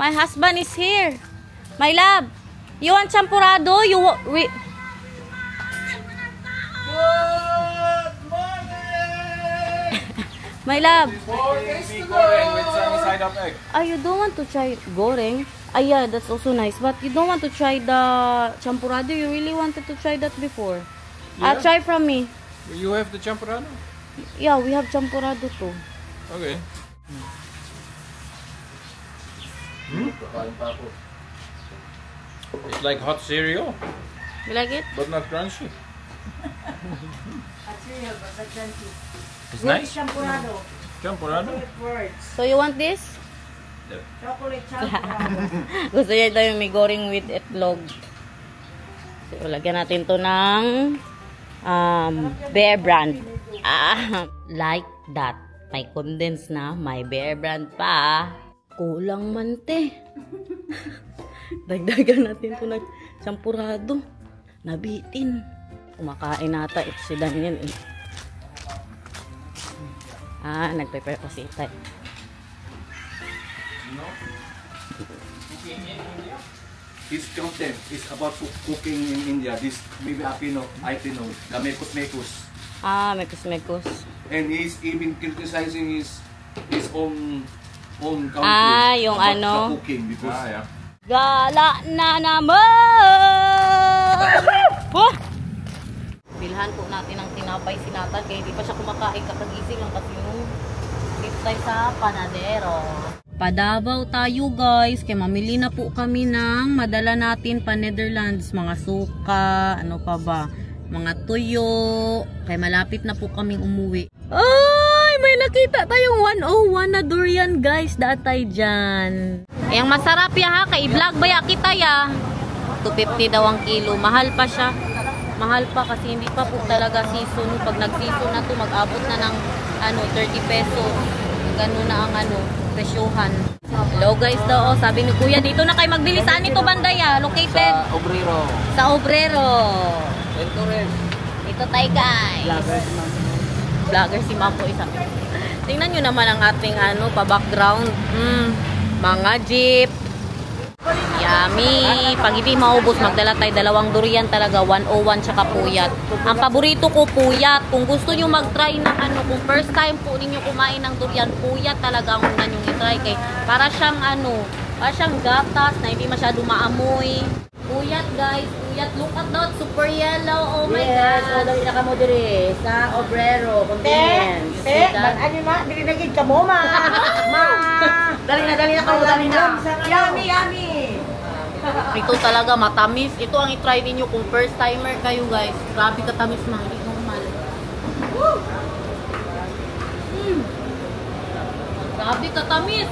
My husband is here. My love, you want champurado? Good morning! My love. Beef goreng with sunny side up egg. You don't want to try goreng? Yeah, that's also nice. But you don't want to try the champurado? You really wanted to try that before? Yeah. Try from me. You have the champurrado? Yeah, we have champurado too. Okay. It's like hot cereal. You like it? But not crunchy. Hot cereal, but not crunchy. It's nice. Champurrado. Champurrado? Words. So you want this? Chocolate champurrado. Gusto niya ito yung may goreng with itlog. So, lagyan natin to ng Bear Brand. Like that. May condense na. May Bear Brand pa. Kulang man, te. Dagdagan natin to ng champurado. Nabitin. Kumakain nata. Ito si Daniel eh. Nag-prepare pa si Itay. His content is about cooking in India. This maybe I know, the mekus. Mekus. And he's even criticizing his own country. Yung about ano? the cooking because yeah. Gala na naman! Oh! Bilhan po natin ang tinapay si Nathan kaya hindi pa siya kumakain, kakagising lang kasi yung trip tayo sa panadero. Padabaw tayo guys, kaya mamili na po kami ng madala natin pa Netherlands, mga suka, ano pa ba, mga tuyo, kaya malapit na po kaming umuwi. Ay, may nakita tayong 101 na durian guys, daatay dyan. Ang masarap ya ha, kay i-vlog ba ya kita ya? 250 daw ang kilo, mahal pa siya. Mahal pa kasi hindi pa po talaga season. Pag nag-season na to, mag-abot na ng 30 pesos. Ganun na ang presyohan. Hello guys daw, sabi ni Kuya, dito na kayo magbili. Saan ito bandaya? Located? sa Obrero. Sa Obrero. Entourage. Ito tayo guys. Vlogger si Ma'am po isa. Tingnan nyo naman ang ating pa-background. Mga jeep. Yummy! Pag hindi maubos, magdala tayo 2 durian talaga, 101 tsaka puyat. Ang paborito ko, puyat. Kung gusto nyo mag-try ng kung first time po ninyo kumain ng durian, puyat talaga ang una nyo i-try. Kay para siyang para siyang gatas na hindi masyado maamoy. Puyat guys, puyat. Look at that, super yellow. Oh my God! Yes, dali na ka mo diri sa Obrero, convenience. Ano ma? Dili na gid ka mo ma. Dali na ka mo, dali na. Yummy. Ito talaga matamis. Ito ang i-try ninyo kung first timer kayo guys. Grabe katamis na, hindi normal. Grabe katamis.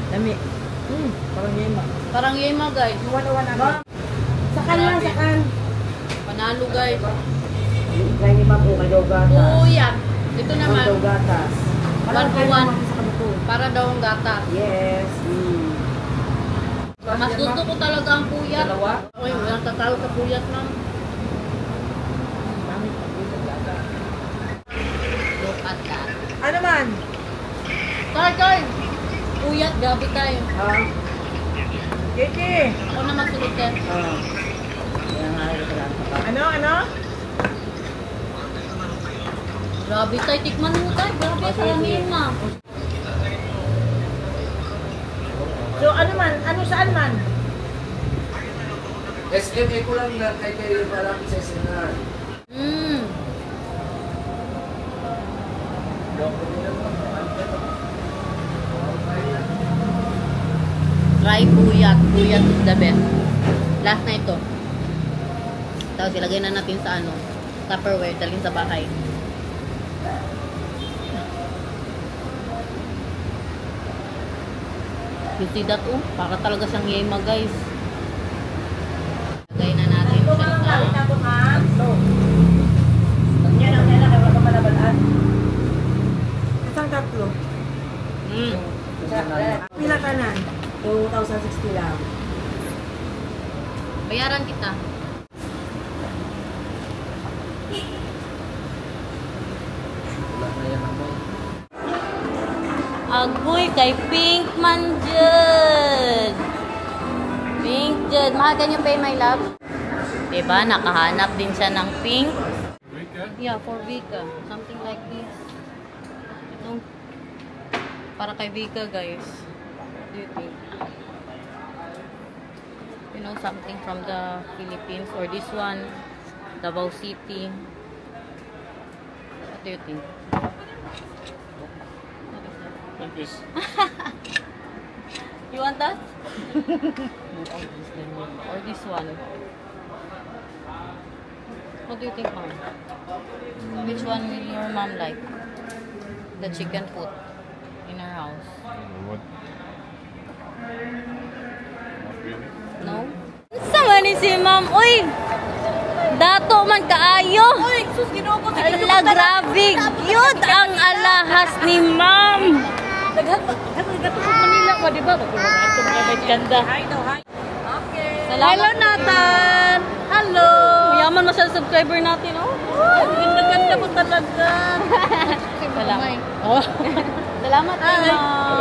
Dami. Parang yema. Parang yema guys. Wala na. Sakan lang, sakan. Panalo guys. Try ni Ma'am kay gatas. Puyat. Ito naman. Gatas. 101. Para daw ang gatas. Yes. Mas gusto ko talaga ang puyat. Uy, walang tatalo sa puyat ma'am. Look at that. Ano man? Tay! Puyat, gabi tayo. Kiki. Ako na magsulot yan. Ano? Grabe tayo, tikman mo tayo. Grabe, karamihan na. So ano man? Ano saan man? SMA ko lang na kay kayo parang sa seminar. Try puyat. Puyat is the best. Last na ito. Tapos ilagay na natin sa Tupperware. Dalhin sa bahay. You see that para talaga siyang yema guys. Lagay na natin siya sa Yan ang kailangan ka malabalaan. Isang tatlo. Pila ka na? 2,060 lang. Bayaran kita. kay Pink man dyan. Pink dyan. Mahal, can you pay my love? Diba? Nakahanap din siya ng pink. Yeah, for Vika. Something like this. Itong para kay Vika, guys. What do you think? You know, something from the Philippines. Or this one, Davao City. What do you think? Like this. You want that? Or this one? What do you think, Mom? Which one will your mom like? The chicken foot in her house. What? Not really. No? Sama ni si Ma'am. Uy! Dato man kaayo! Uy, sus, ginoo ko. Ala, grabe! Cute ang alahas ni Ma'am! Naghatupag Manila ko, di ba? Ito mga may ganda. Hi daw, hi. Okay. Salamat. Hello, Nathan! Hello! Mayaman mo sa subscriber natin, oh. Ganda-ganda ko talaga. Salamat. Oh. Salamat, Ma'am.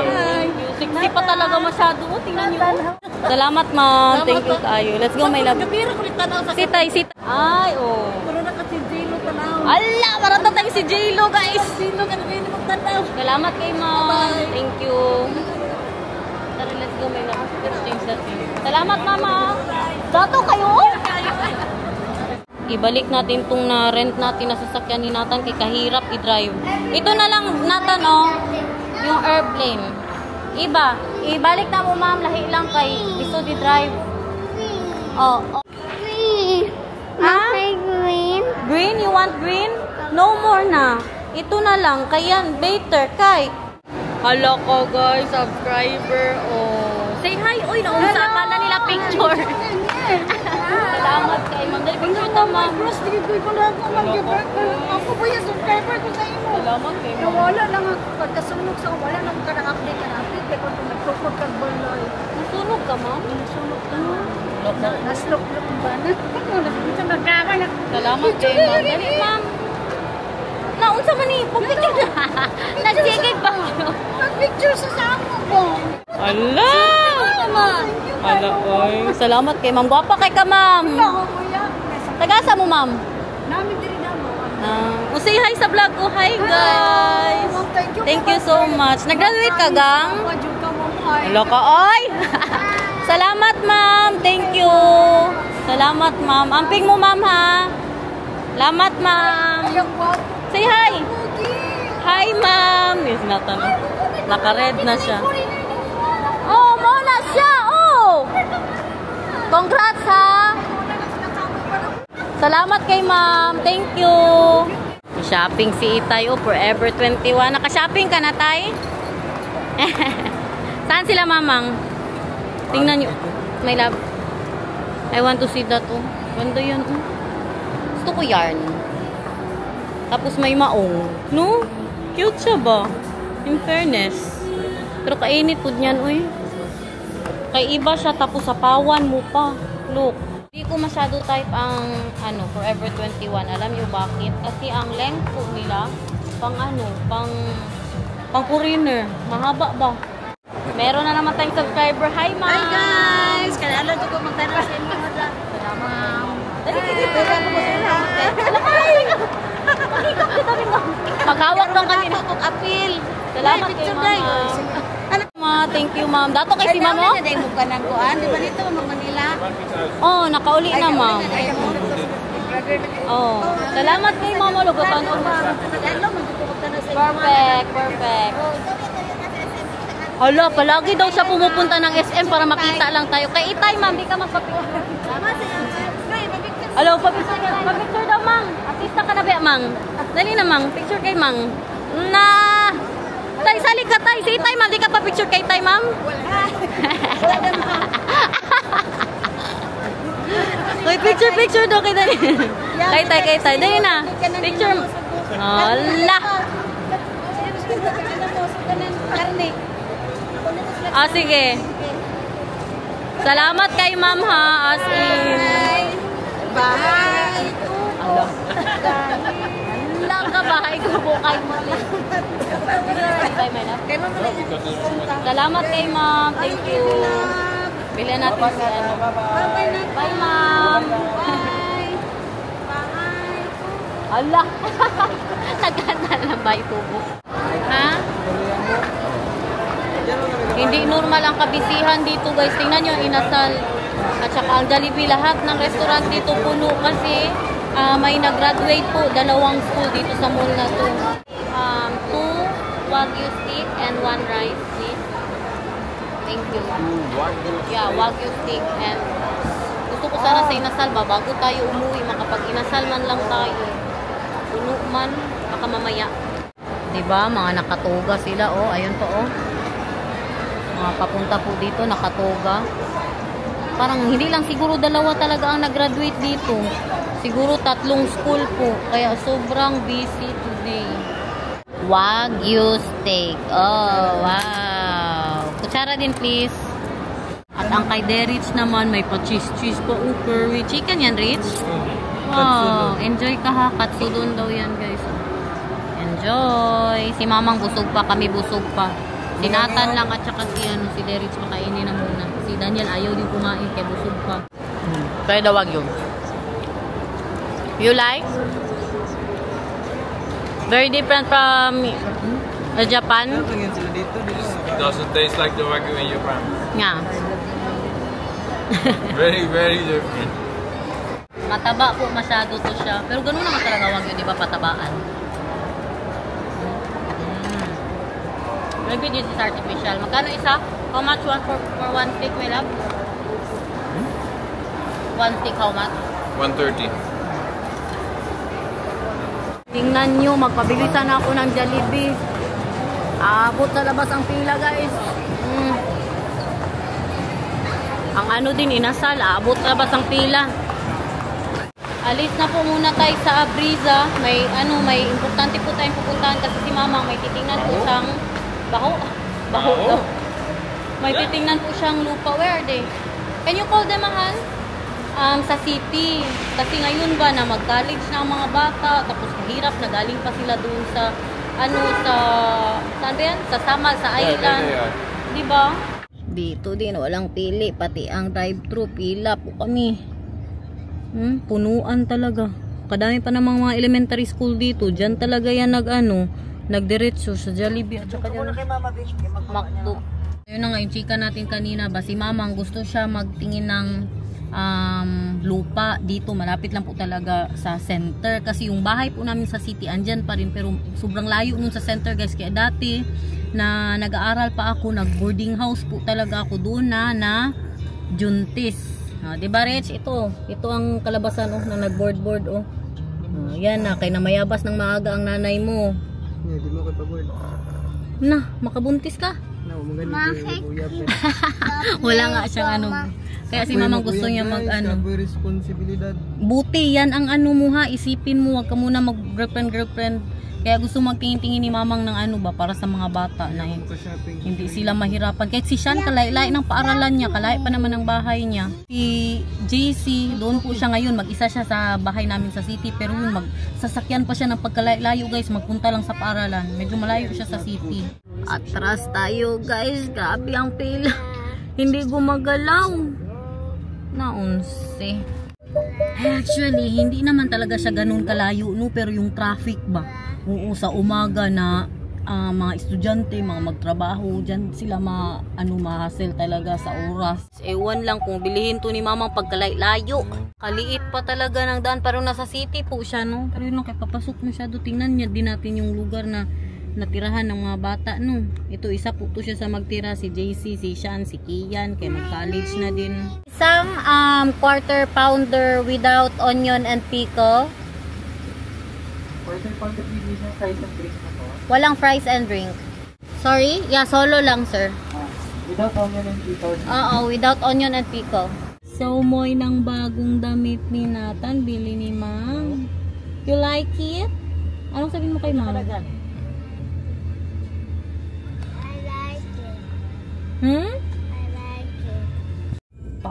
Thank you. Sexy pa talaga masyado. Oh, tingnan niyo. Salamat, Ma'am. Thank you kaayo. Let's go, my love. Gabira ko rin tanaw sa Sitay, sitay. Ay, oh. Pero na kasi J-Lo tanaw. Ala, marata tayo si J-Lo, guys. J-Lo ka na kayo magtanaw. Salamat kay Ma'am. Bye. Thank you. Tara, let's go, my love. Let's change that thing. Salamat, Mama. Dato kayo. Ibalik natin tong na-rent natin na sasakyan ni Nathan kay kahirap i-drive. Ito na lang, Nathan, oh. Yung airplane. Iba. Ibalik na mo, Ma'am. Lahi lang kay gusto di-drive. Oh. Green. Green? You want green? No more na. Ito na lang. Kaya better kay. Hala ko, guys. Subscriber. Oh. Say hi. Uy, naunsa ka na nila picture. Salamat kay Ma'am. Dali picture ta, Ma'am. Cross, di ko lang ako mag-giver. Ako po yung subscriber ko sa imo. Salamat kay Ma'am. Wala lang ako. Pagkasunog sa wala lang ka na-update ka na-update. Kaya kung nagtukod kag balay. Nasunog ka, Ma'am? Nasunog ka na. Naslok-lok ba na? Nagpunta magkakal. Salamat kay Ma'am. Dali, Ma'am. Naunsa man ni picture na. Nagsigig ba? Mag-picture sa ako po. Ala! Ala, oy. Salamat kay Ma'am. Gwapa kay ka, Ma'am. Ako mo yan. Tagasa mo, Ma'am. Namin din na mo. Say hi sa vlog ko. Hi, guys. Thank you so much. Nag-graduate ka, gang? Hello ka, oy. Salamat, Ma'am. Thank you. Salamat, Ma'am. Amping mo, Ma'am, ha? Salamat, Ma'am. Say hi. Hi, Ma'am. Yes, Nathan. Naka-red na siya. Oh, muna siya. Oh. Congrats, ha. Salamat kay Ma'am. Thank you. Shopping si Itay. Oh, Forever 21. Naka-shopping ka na, Tay? Saan sila, Mamang? Tingnan nyo. My love. I want to see that, oh. Ganda yan, oh. Gusto ko yarn. Tapos may maong. No? Cute siya ba? In fairness. Pero kainit po niyan, uy. Kay iba siya, tapos sa pawan mo pa. Look. Hindi ko masyado type ang, Forever 21. Alam niyo bakit? Kasi ang length po nila, pang foreigner. Mahaba ba? Meron na naman tayong subscriber. Hi, Ma'am! Hi, guys! Kailangan ko magtanong sa inyo. Salamat. Dali, Pakikap kita rin mo. Maghawak lang kami na appeal. Salamat kay Ma'am. Thank you, Ma'am. Dato kay si Ma'am, oh? Ay, mo ka ng kuan. Di ba dito, Manila? Oh, nakauli na, Ma'am. Oh. Salamat kay Ma'am. Lugatan ko. Perfect, perfect. Hala, palagi daw siya pumupunta ng SM para makita lang tayo. Kay Itay, Ma'am, di ka magpapicture. Hello, papicture ka. Papicture daw, Mang. Artista ka na ba, Mang? Dali na, Mang. Picture kay Mang. Na! Tay, sali ka, Tay. Si Tay, Ma'am. Di ka pa-picture kay Tay, Ma'am? Uy, picture daw kay Dali. Kay Tay. Dali na. Picture. Hala! Ah, sige. Salamat kay Ma'am, ha. As in. Bye! Allah. Allah ka ba? Ikubo kay mo. Kay may love. Kay mama na. Salamat kay ma'am. Thank you. Bilhan natin si ano. Bye ma'am. Bye. Bye. Allah. Nagkanta na ba itubo? Ha? Hindi normal ang kabisihan dito guys. Tingnan nyo ang inasal. At saka ang Jollibee. Lahat ng restaurant dito puno kasi may nag-graduate po. 2 school dito sa mall na to. 2 Wagyu steak and 1 rice please. Thank you. Yeah, Wagyu steak and gusto ko sana sa inasal ba bago tayo umuwi. Makapag-inasal man lang tayo. Puno man. Baka mamaya. Diba? Mga nakatoga sila. Oh, ayun to oh. Mga papunta po dito, nakatoga. Parang hindi lang siguro 2 talaga ang nag-graduate dito. Siguro 3 school po. Kaya sobrang busy today. Wagyu steak. Oh, wow. Kutsara din please. At ang kay Derich naman, may pa-cheese pa. Curry chicken yan, Rich? Wow. Enjoy ka ha. Katsudon daw yan, guys. Enjoy. Si mamang busog pa, kami busog pa. Si Nathan lang at saka si Derich makainin na muna. Si Daniel ayaw din kumain kaya busog pa. Kaya dawag yun. You like? Very different from Japan? It doesn't taste like the Wagyu in Japan. Yeah. Very, very different. Mataba po masyado to siya. Pero ganun naman talaga Wagyu, di ba? Patabaan. Maybe this is artificial. Magkano isa? How much one for 1 stick, my love? 1 stick, how much? 130. Tingnan nyo, magpabilisan ako ng Jollibee. Abot sa labas ang pila, guys. Ang ano din, inasal. Abot sa labas ang pila. Alis na po muna tayo sa Abriza. May importante po tayong pupuntahan kasi si Mama may titingnan po siyang baho daw. May titingnan po siyang lupa. Where are they? Can you call them, mahal? Sa city. Kasi ngayon ba na mag-college na ang mga bata, tapos mahirap na galing pa sila doon sa saan ba yan? Sa Samal, sa island. Diba? Dito din, walang pili. Pati ang drive-thru, pila po kami. Punuan talaga. Kadami pa namang mga elementary school dito. Diyan talaga yan nagdiretso sa Jollibee at saka dyan Macdo. Ayun na nga yung chika natin kanina ba, si Mamang gusto siya magtingin ng lupa dito, malapit lang po talaga sa center kasi yung bahay po namin sa city andyan pa rin pero sobrang layo nun sa center guys. Kaya dati na nag-aaral pa ako, nag-boarding house po talaga ako doon na Juntis. Diba Rich? Ito ang kalabasan na nag-board yan na, kay namayabas ng maaga ang nanay mo. Di mo kayo pa-board. Na, makabuntis ka? Wala nga siyang kaya si Mamang gusto niya responsibilidad. Buti yan ang mo ha, isipin mo, wag ka muna mag girlfriend. Kaya gusto magtingin-tingin ni Mamang ng para sa mga bata na hindi sila mahirapan. Kahit si Sean, kalay-lay ng paaralan niya, kalay pa naman ang bahay niya. Si JC, doon po siya ngayon, mag-isa siya sa bahay namin sa city, pero yun, magsasakyan pa siya ng pagkalay-layo guys, magpunta lang sa paaralan. Medyo malayo siya sa city. Atras tayo guys, grabe ang pila. Hindi gumagalaw. Naunse. Actually, hindi naman talaga siya ganun kalayo, pero yung traffic ba? Oo, sa umaga na mga estudyante, mga magtrabaho, dyan sila ma-hassle talaga sa oras. Ewan lang kung bilihin to ni Mamang pagkalay-layo. Kaliit pa talaga ng daan, pero nasa city po siya, no? Pero yun, kaya papasok masyado, tingnan niya din natin yung lugar na natirahan ng mga bata, no? Ito, isa po to siya sa magtira, si JC, si Sean, si Kian, kaya mag-college na din. Isang quarter pounder without onion and pico. Quarter pounder with fries and drink na po. Walang fries and drink. Sorry? Yeah, solo lang, sir. Without onion and pico? Oo, without onion and pico. So, moy ng bagong damit ni Nathan, bili ni Ma'am. You like it? Anong sabihin mo kay Ma'am? I like it. Hmm? I like it.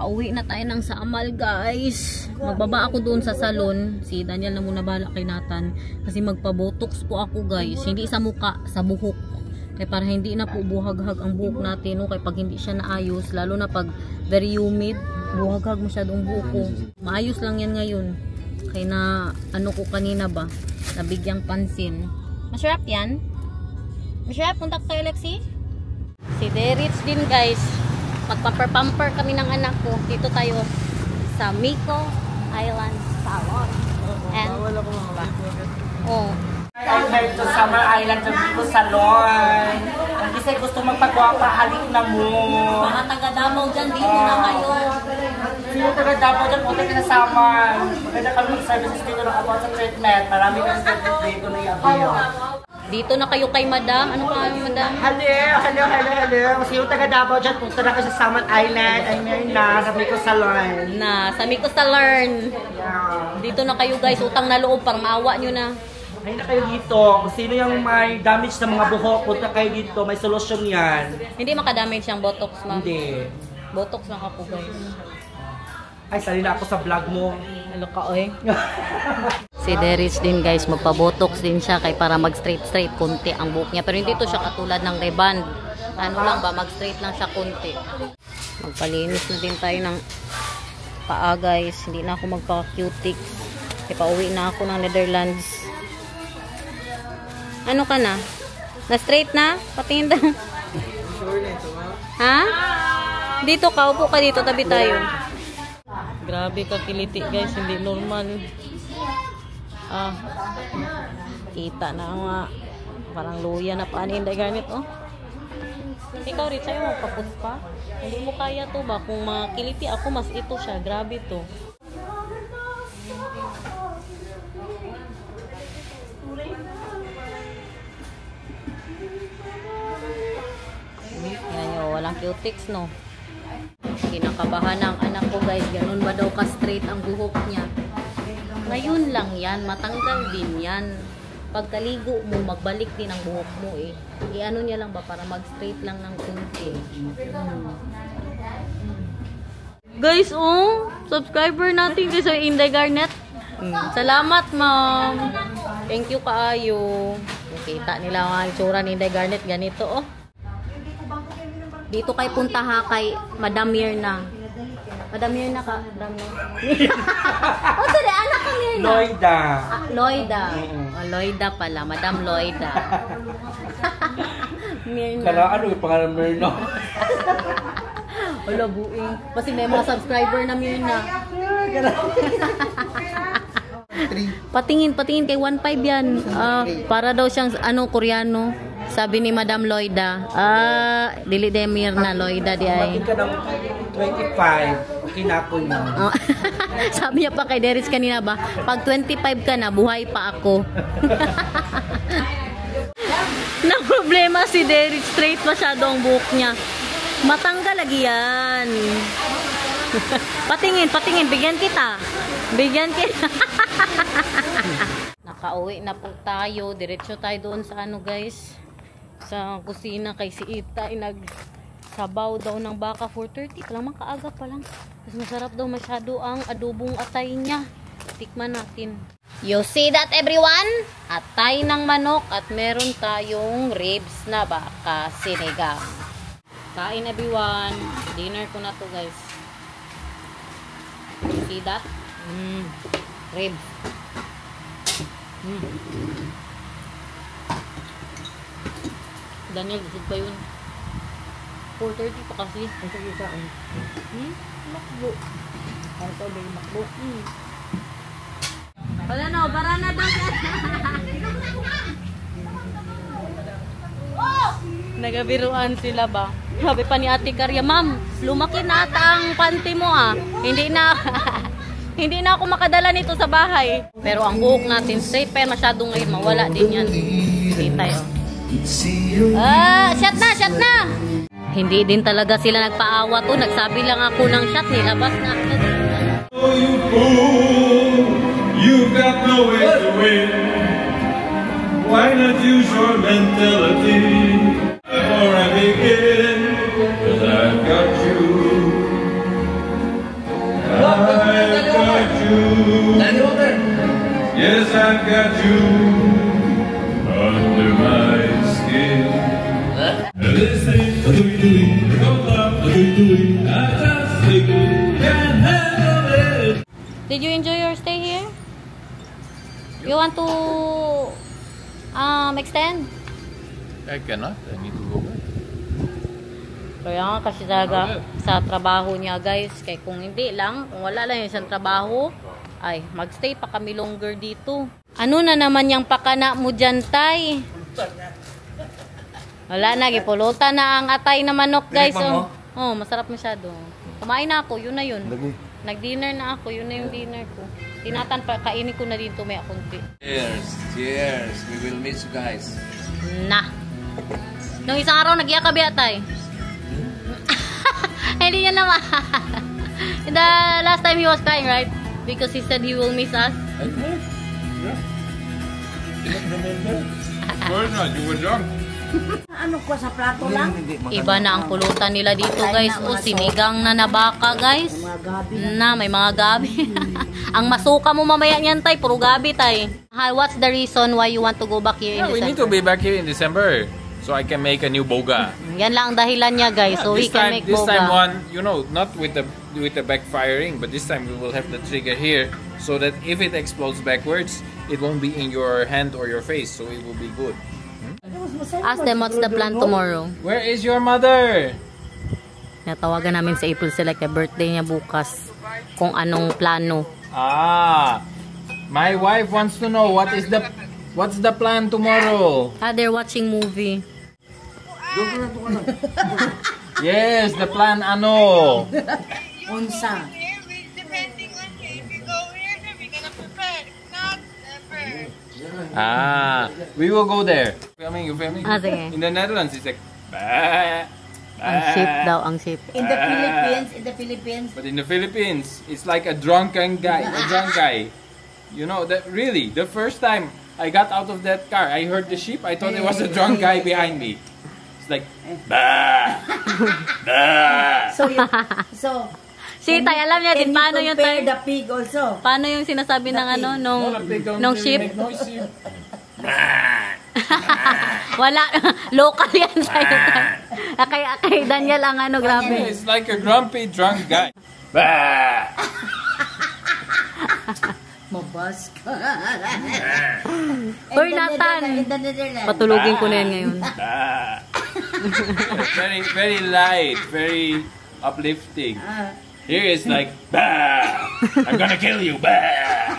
Pauwi na tayo ng Samal, guys. Magbaba ako doon sa salon. Si Daniel na muna bahala kay Nathan. Kasi magpa-botox po ako, guys. Hindi sa muka, sa buhok. Kaya para hindi na po buhaghag ang buhok natin. No? Kaya pag hindi siya naayos, lalo na pag very humid, buhaghag masyadong buhok ko. Maayos lang yan ngayon. Kaya na, ano ko kanina ba? Nabigyang pansin. Masarap yan? Masarap? Punta ko kay Lexi? Si Derich din, guys. Magpamper-pamper kami ng anak ko. Dito tayo sa Miko Island Salon. And, oh. I'm to Summer Island sa Miko Salon. Kung kasi gusto magpagwapa, halik na mo. Mga taga-Davao dyan, dito na kayo. Sino taga-Davao dyan, punta ka sa Summer. Maganda kami mag-services dito na about sa treatment. Marami kami services dito na i-avail. Dito na kayo kay Madam. Ano pa kami, Madam? Hello. Sino taga-Davao dyan, punta na kayo sa Summer Island. I'm na sa Miko Salon. Sa Miko Salon. Yeah. Dito na kayo, guys. Utang na loob, parang maawa nyo na. Ay na kayo dito. Kung sino yung may damage sa mga buhok, punta kayo dito. May solusyon yan. Hindi makadamage yung botox, ma'am. Hindi. Botox lang ako, guys. Ay, sali na ako sa vlog mo. Hello ka, oy. Si Derich din, guys, magpa-botox din siya kay para mag-straight konti ang buhok niya. Pero hindi to siya katulad ng reband. Ano lang ba, mag-straight lang siya konti. Magpalinis na din tayo ng paa, guys. Hindi na ako magpa-cutics. Kaya pauwi na ako ng Netherlands. Ano ka na? Na-straight na? Patingin daw. Ha? Dito ka, upo ka dito, tabi tayo. Grabe ka kiliti, guys, hindi normal. Kita na nga. Parang luya na pa ni ganit, oh. Ikaw rin, sa'yo magpapus pa. Hindi mo kaya to ba? Kung makiliti ako, mas ito siya. Grabe to. Yan nyo, walang cutics, no? Kinakabahan ng anak ko, guys. Ganun ba daw ka-straight ang buhok niya? Ngayon lang yan. Matanggal din yan. Pagkaligo mo, magbalik din ang buhok mo eh. I-ano niya lang ba para mag-straight lang ng kunti. Guys, oh. Subscriber natin guys sa Inday Garnet. Salamat, ma'am. Thank you kaayo. Kita nila ang itsura ni Inday Garnet. Ganito, oh. Dito kay punta ha kay Madam Mirna. Madam Mirna ka? Madam Mirna. Oh, sorry, anak ka Mirna. Loida. Loida. Oh, Loida pala. Madam Loida. Mirna. Kala ano yung pangalan Mirna? Wala buing. Kasi may mga subscriber na Mirna. Patingin kay 1.5 yan. Para daw siyang Koreano. Sabi ni Madam Loida. Dili de Mirna Loida di ay. Matin ka ng 25. Okay na ako yun. Sabi niya pa kay Derich kanina ba, pag 25 ka na, buhay pa ako. Na problema si Derich, straight masyado ang buhok niya. Matanggal lagi yan. Patingin, bigyan kita. Nakauwi na po tayo. Diretso tayo doon sa guys. Sa kusina kay si Ita. Nagsabaw daw ng baka 4:30 pa lang. Makaaga pa lang. Mas masarap daw masyado ang adobong atay niya. Tikman natin. You see that everyone? Atay ng manok at meron tayong ribs na baka sinigang. Kain everyone. Dinner ko na to guys. You see that? Ribs. Daniel, gusto pa yun. 4:30 pa kasi. Makbo. Para ito ba yung makbo? Wala na, para na daw. Nagabiruan sila ba? Sabi pa ni Ate Karya, ma'am, lumaki na ata ang panty mo ah. Hindi na ako makadala nito sa bahay. Pero ang buhok natin straight, pero masyadong ngayon mawala din yan. Kita yun. Shot na! Hindi din talaga sila nagpaawa to. Nagsabi lang ako ng shot, nilabas na ako. Oh, you fool, you've got no way to win. Why not use your mentality before I begin? 'Cause I've got you. I've got you under my skin. And this thing, I just simply can't handle it. Did you enjoy your stay here? You want to extend? I cannot. I need to go back. Kaya nga kasi talaga sa trabaho niya guys. Kaya kung hindi lang, kung wala lang yung isang trabaho, ay magstay pa kami longer dito. Ano na naman yung pakana mo dyan, Tay? Wala na, gipulutan na ang atay na manok guys. Oh, masarap masyado. Kumain na ako, yun na yun. Nag-dinner na ako, yun na yung dinner ko. Tinatan pa, kainin ko na dito may akunti. Cheers. Cheers. We will miss you guys. Na. Nung isang araw, nag-iyak ka ba, Tay? Hindi niya naman. The last time he was crying, right? Because he said he will miss us. I did. Yeah. Of course not. You were drunk. Ano ko sa plato lang? Iba na ang pulutan nila dito, guys. O, sinigang na nabaka, guys. Na, may mga gabi. Ang masuka mo mamaya niyan, Tay. Puro gabi, Tay. What's the reason why you want to go back here in Yeah, we December? need to be back here in December so I can make a new boga. Yan lang ang dahilan niya, guys. So we can make This time boga. one, you know, not with the backfiring, but this time we will have the trigger here so that if it explodes backwards, it won't be in your hand or your face, so it will be good. Ask them what's the plan tomorrow. Where is your mother? Natawagan namin sa April Select, birthday niya bukas. Kung anong plano. My wife wants to know what's the plan tomorrow. They're watching movie. Yes, the plan ano. Unsa? We will go there. You filming? Sige. In the Netherlands, it's like bah, Ang ship daw, ang ship. In the Philippines. But in the Philippines, it's like a drunken guy, You know that really. The first time I got out of that car, I heard the sheep. I thought it was a drunk guy behind me. It's like bah, bah. So Si Tay, alam niya din paano yung compare Tay. the pig also. Paano yung sinasabi ng ano nung ship? Wala, local yan sa'yo. Kay Daniel ang ano, grabe. It's like a grumpy drunk guy. Bah. Mabas ka. Hoy, Nathan. Patulugin ko na yan ngayon. Very, very light, very uplifting. Here is like, bah! I'm gonna kill you, bah!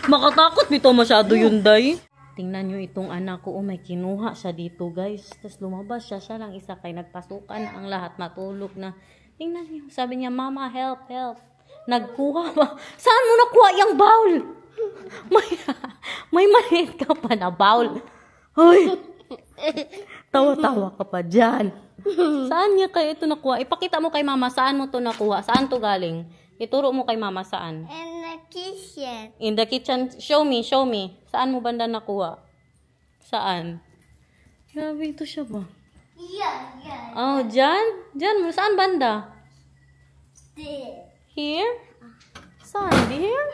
Makatakot nito masyado yun, Day. Tingnan nyo itong anak ko. Oh, may kinuha siya dito, guys. Tapos lumabas siya. Siya lang isa kay nagpasukan na ang lahat. Matulog na. Tingnan nyo. Sabi niya, Mama, help, help. Nagkuha ba? Saan mo nakuha yung bowl? May maliit ka pa na bowl. Hoy! Tawa-tawa ka pa dyan. Saan niya kayo ito nakuha? Ipakita mo kay Mama, saan mo ito nakuha? Saan to galing? Ituro mo kay Mama, saan? In the kitchen. In the kitchen. Show me, show me. Saan mo banda nakuha? Saan? Grabe, ito siya ba? Yeah. Oh, dyan? Dyan mo. Saan banda? There. Here? Saan? Here?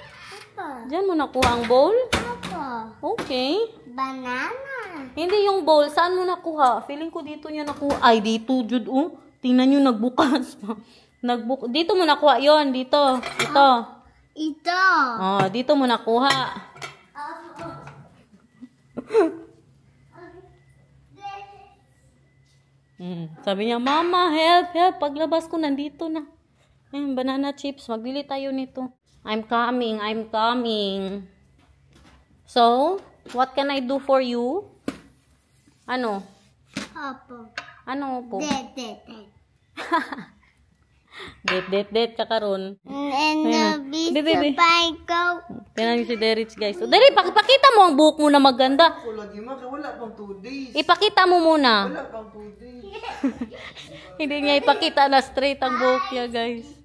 Papa. Dyan mo nakuha ang bowl? Papa. Okay. Banana. Hindi yung bowl. Saan mo nakuha? Feeling ko dito niya nakuha. Ay, dito, Jude. Oh. Tingnan nyo, nagbukas pa. Dito mo nakuha yon. Dito. Ito. Ito. Oh, dito mo nakuha. Sabi niya, Mama, help, help. Paglabas ko, nandito na. Banana chips. Magbili tayo nito. I'm coming. I'm coming. So, what can I do for you? Ano? Papa. Ano po? Det. Det ka karon. And the beast Baby. go. Tingnan niyo si Derich, guys. O, Derich, pakita mo ang buhok mo na maganda. Wala pang 2 days. Ipakita mo muna. Wala pang 2 days. Hindi niya ipakita na straight ang buhok niya, guys.